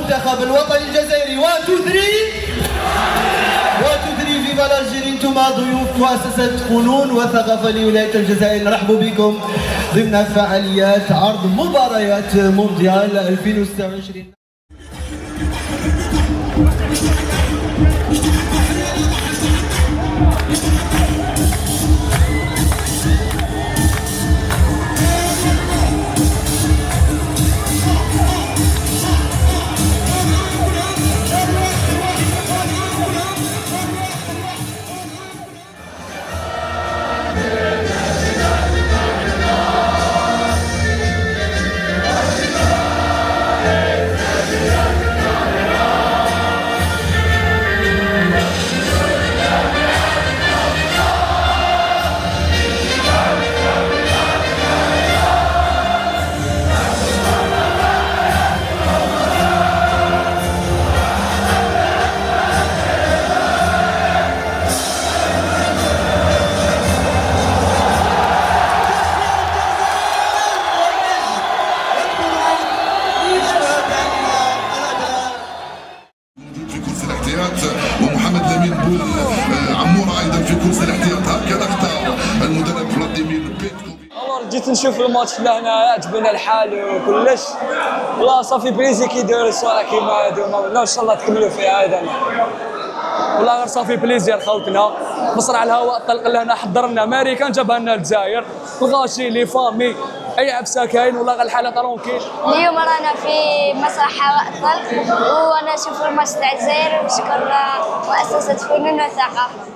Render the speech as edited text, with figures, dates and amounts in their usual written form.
المنتخب الوطني الجزائري. 1 2 3 1 2 3 فيفا الجزائر. انتم ضيوف مؤسسة فنون وثقافة لولاية الجزائر، نرحب بكم ضمن فعاليات عرض مباريات مونديال 2026. ومحمد لامين بول عمور ايضا في كرسي الاحتياط. هكذا اختار المدرب فلاديمير بيتكوفيتش. جيت نشوف الماتش لهنا، عجبنا الحال وكلش، والله صافي بليزي كي يديروا الصوالح كيما هادو، ان شاء الله تكملوا فيها هذا. والله غير صافي بليزير خوتنا، مصرع الهواء طلق لهنا، حضر لنا امريكان جابها لنا الجزائر، الغاشي لي فامي اي عفسه كاين، والله غير الحاله طرونكيل. اليوم رانا في مسرح هواء الطلق، وانا نشوف الماتش تاع الجزائر ونشكر مؤسسة فنون وثقافة.